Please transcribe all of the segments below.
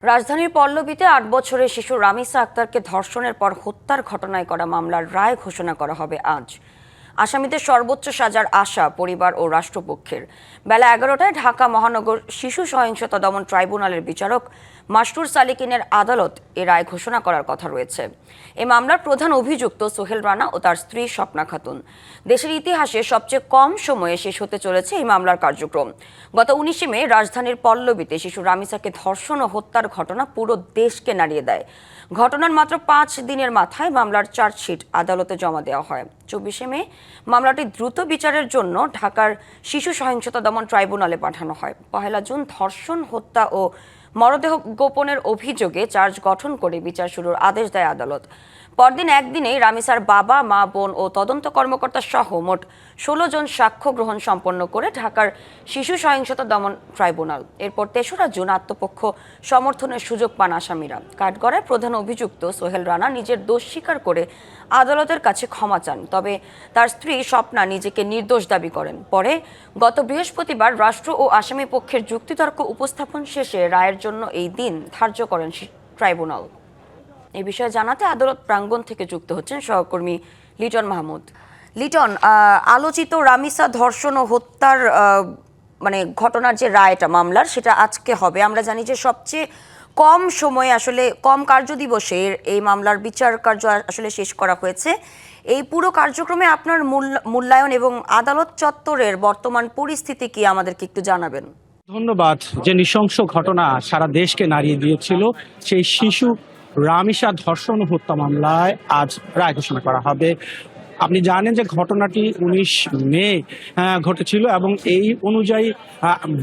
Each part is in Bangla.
রাজধানীর পল্লবীতে ৮ বছরের শিশু রামিসা আক্তারকে ধর্ষণের পর হত্যার ঘটনায় করা মামলার রায় ঘোষণা করা হবে আজ। আসামিদের সর্বোচ্চ সাজার আশা পরিবার ও রাষ্ট্রপক্ষের। বেলা ১১টায় ঢাকা মহানগর শিশু সহিংসতা দমন ট্রাইব্যুনালের বিচারক মাসরুর সালিকিনের আদালত এ রায় ঘোষণা করার কথা রয়েছে। এ মামলার প্রধান অভিযুক্ত সোহেল রানা ও তার স্ত্রী স্বপ্না খাতুন। দেশের ইতিহাসে সবচেয়ে কম সময়ে শেষ হতে চলেছে এই মামলার কার্যক্রম। গত ১৯ মে রাজধানীর পল্লবীতে শিশু রামিসাকে ধর্ষণ ও হত্যার ঘটনা পুরো দেশকে নাড়িয়ে দেয়। ঘটনার মাত্র ৫ দিনের মাথায় মামলার চার্জশিট আদালতে জমা দেওয়া হয়। ২৪ মে মামলাটি দ্রুত বিচারের জন্য ঢাকার শিশু সহিংসতা দমন ট্রাইব্যুনালে পাঠানো হয়। ১ জুন ধর্ষণ, হত্যা ও মরদেহ গোপনের অভিযোগে চার্জ গঠন করে বিচার শুরুর আদেশ দেয় আদালত। পরদিন একদিনেই রামিসার বাবা, মা, বোন ও তদন্ত কর্মকর্তা সহ মোট ১৬ জন সাক্ষ্য গ্রহণ সম্পন্ন করে ঢাকার শিশু সহিংসতা দমন ট্রাইব্যুনাল। এরপর ৩রা জুন আত্মপক্ষ সমর্থনের সুযোগ পান আসামিরা। কাঠগড়ায় প্রধান অভিযুক্ত সোহেল রানা নিজের দোষ স্বীকার করে আদালতের কাছে ক্ষমা চান, তবে তার স্ত্রী স্বপ্না নিজেকে নির্দোষ দাবি করেন। পরে গত বৃহস্পতিবার রাষ্ট্র ও আসামি পক্ষের যুক্তিতর্ক উপস্থাপন শেষে রায়ের জন্য এই দিন ধার্য করেন ট্রাইব্যুনাল। এই বিষয়ে জানাতে আদালত প্রাঙ্গণ থেকে যুক্ত হচ্ছেন সহকর্মী লিটন মাহমুদ। লিটন, আলোচিত রামিসা ধর্ষণ ও হত্যার ঘটনার যে রায়টা মামলার, সেটা আজকে হবে। আমরা জানি যে সবচেয়ে কম সময়ে, আসলে কম কার্যদিবসে এই মামলার বিচার কার্য আসলে শেষ করা হয়েছে। এই পুরো কার্যক্রমে আপনার মূল্যায়ন এবং আদালত চত্বরের বর্তমান পরিস্থিতি কি আমাদেরকে একটু জানাবেন? ধন্যবাদ। যে নৃশংস ঘটনা সারা দেশকে নাড়িয়ে দিয়েছিল, সেই শিশু রামিসা ধর্ষণ ও হত্যা মামলায় আজ রায় ঘোষণা করা হবে। আপনি জানেন যে ঘটনাটি ১৯ মে ঘটেছিল এবং এই অনুযায়ী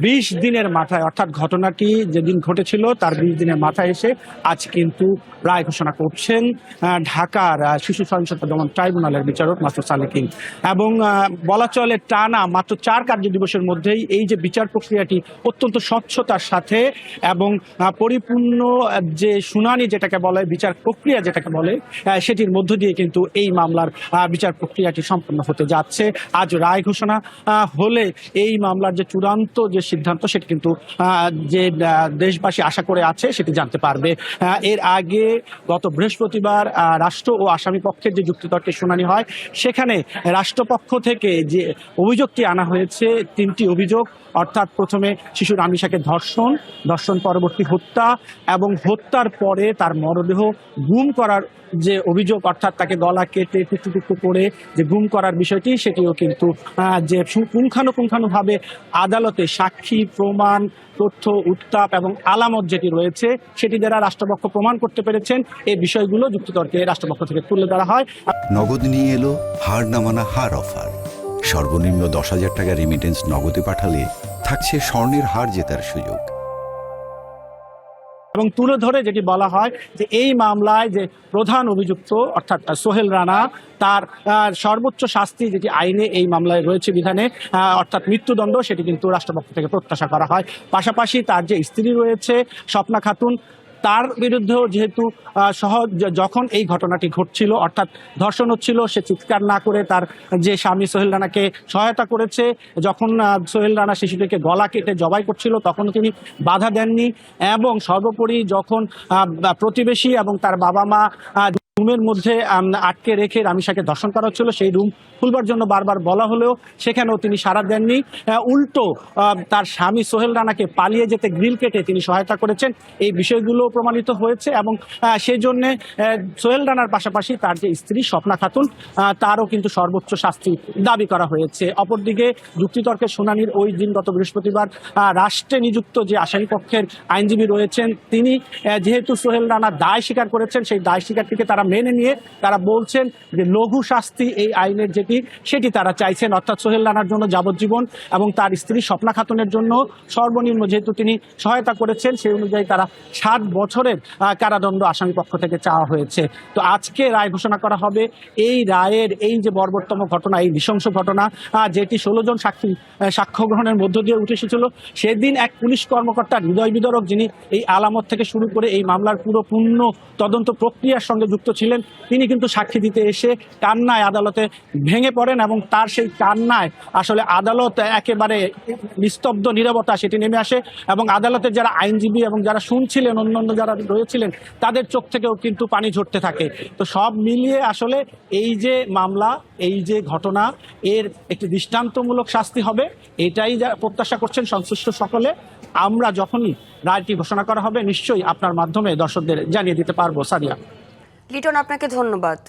২০ দিনের মাথায়, অর্থাৎ ঘটনাটি যেদিন ঘটেছিল তার ২০ দিনের মাথায় এসে আজ কিন্তু রায় ঘোষণা করছেন ঢাকার শিশু সহিংসতা দমন ট্রাইব্যুনালের বিচারক মাসরুর সালিকিন। এবং বলা চলে টানা মাত্র ৪ কার্যদিবসের মধ্যেই এই যে বিচার প্রক্রিয়াটি অত্যন্ত স্বচ্ছতার সাথে এবং পরিপূর্ণ যে শুনানি যেটাকে বলে, বিচার প্রক্রিয়া যেটাকে বলে, সেটির মধ্য দিয়ে কিন্তু এই মামলার বিচার প্রক্রিয়াটি সম্পন্ন হতে যাচ্ছে। আজ রায় ঘোষণা হলে এই মামলার যে চূড়ান্ত যে সিদ্ধান্ত, সেটি কিন্তু যে দেশবাসী আশা করে আছে সেটি জানতে পারবে। এর আগে গত বৃহস্পতিবার রাষ্ট্র ও আসামি পক্ষের যে যুক্তিতর্কের শুনানি হয়, সেখানে রাষ্ট্রপক্ষ থেকে যে অভিযোগটি আনা হয়েছে, ৩টি অভিযোগ, অর্থাৎ প্রথমে শিশু রামিসাকে ধর্ষণ পরবর্তী হত্যা এবং হত্যার পরে তার মরদেহ গুম করার যে অভিযোগ, অর্থাৎ তাকে গলা কেটে টুকরো টুকরো করে যে গুম করার বিষয়টি, সেটিও কিন্তু যে পুঙ্খানুপুঙ্খানুভাবে আদালতে সাক্ষী, প্রমাণ, তথ্য, উত্তাপ এবং আলামত যেটি রয়েছে, সেটি দ্বারা রাষ্ট্রপক্ষ প্রমাণ করতে পেরেছেন। এই বিষয়গুলো যুক্তিতর্কে রাষ্ট্রপক্ষ থেকে তুলে ধরা হয়। নগদ নিয়ে এলো হার না মানা হার অফার। সর্বনিম্ন ১০,০০০ টাকা রেমিটেন্স নগদে পাঠালে থাকছে স্বর্ণের হার জেতার সুযোগ। এবং তুলে ধরে যেটি বলা হয় যে এই মামলায় যে প্রধান অভিযুক্ত অর্থাৎ সোহেল রানা, তার সর্বোচ্চ শাস্তি যেটি আইনে এই মামলায় রয়েছে বিধানে, অর্থাৎ মৃত্যুদণ্ড, সেটি কিন্তু রাষ্ট্রপক্ষ থেকে প্রত্যাশা করা হয়। পাশাপাশি তার যে স্ত্রী রয়েছে স্বপ্না খাতুন, তার বিরুদ্ধেও যেহেতু যখন এই ঘটনাটি ঘটছিল, অর্থাৎ ধর্ষণ হচ্ছিল, সে চিৎকার না করে তার যে স্বামী সোহেল রানাকে সহায়তা করেছে। যখন সোহেল রানা শিশুটিকে গলা কেটে জবাই করছিল, তখন তিনি বাধা দেননি। এবং সর্বোপরি যখন প্রতিবেশী এবং তার বাবা মা রুমের মধ্যে আটকে রেখে রামিসাকে ধর্ষণ করা হচ্ছিল, সেই রুম খুলবার জন্য বারবার বলা হলেও সেখানেও তিনি সাড়া দেননি। উল্টো তার স্বামী সোহেল রানাকে পালিয়ে যেতে গ্রিল কেটে তিনি সহায়তা করেছেন। এই বিষয়গুলো প্রমাণিত হয়েছে এবং সেই জন্য সোহেল রানার পাশাপাশি তার যে স্ত্রী স্বপ্না খাতুন, তারও কিন্তু সর্বোচ্চ শাস্তি দাবি করা হয়েছে। অপরদিকে যুক্তিতর্কের শুনানির ওই দিন গত বৃহস্পতিবার রাষ্ট্রে নিযুক্ত যে আসামি পক্ষের আইনজীবী রয়েছেন, তিনি যেহেতু সোহেল রানা দায় স্বীকার করেছেন, সেই দায় স্বীকারটিকে তারা মেনে নিয়ে তারা বলছেন যে লঘু শাস্তি এই আইনের সেটি তারা চাইছেন, অর্থাৎ সোহেল রানার জন্য যাবজ্জীবন এবং তার স্ত্রী স্বপ্না খাতুনের জন্য সর্বনিম্ন, যেহেতু তিনি সহায়তা করেছেন, সেই অনুযায়ী তারা 7 বছরের কারাদণ্ড আসামি পক্ষ থেকে চাওয়া হয়েছে। তো আজকে রায় ঘোষণা করা হবে। এই রায়ের এই যে বর্বরতম ঘটনা, এই নৃশংস ঘটনা, যেটি 16 জন সাক্ষ্য গ্রহণের মধ্য দিয়ে উঠে এসেছিল, সেদিন এক পুলিশ কর্মকর্তা হৃদয় বিদারক, যিনি এই আলামত থেকে শুরু করে এই মামলার পুরো পূর্ণ তদন্ত প্রক্রিয়ার সঙ্গে যুক্ত ছিলেন, তিনি কিন্তু সাক্ষী দিতে এসে কান্নায় আদালতে ভেঙে পড়েন এবং তার সেই কান্নায় আসলে আদালত একেবারে নিস্তব্ধ নীরবতা সেটি নেমে আসে এবং আদালতের যারা আইনজীবী এবং যারা শুনছিলেন, অন্যান্য যারা রয়েছিলেন, তাদের চোখ থেকেও কিন্তু পানি ঝরতে থাকে। তো সব মিলিয়ে আসলে এই যে মামলা, এই যে ঘটনা, এর একটি দৃষ্টান্তমূলক শাস্তি হবে, এটাই প্রত্যাশা করছেন সংশ্লিষ্ট সকলে। আমরা যখনই রায়টি ঘোষণা করা হবে নিশ্চয়ই আপনার মাধ্যমে দর্শকদের জানিয়ে দিতে পারবো। সাদিয়া। লিটন, আপনাকে ধন্যবাদ।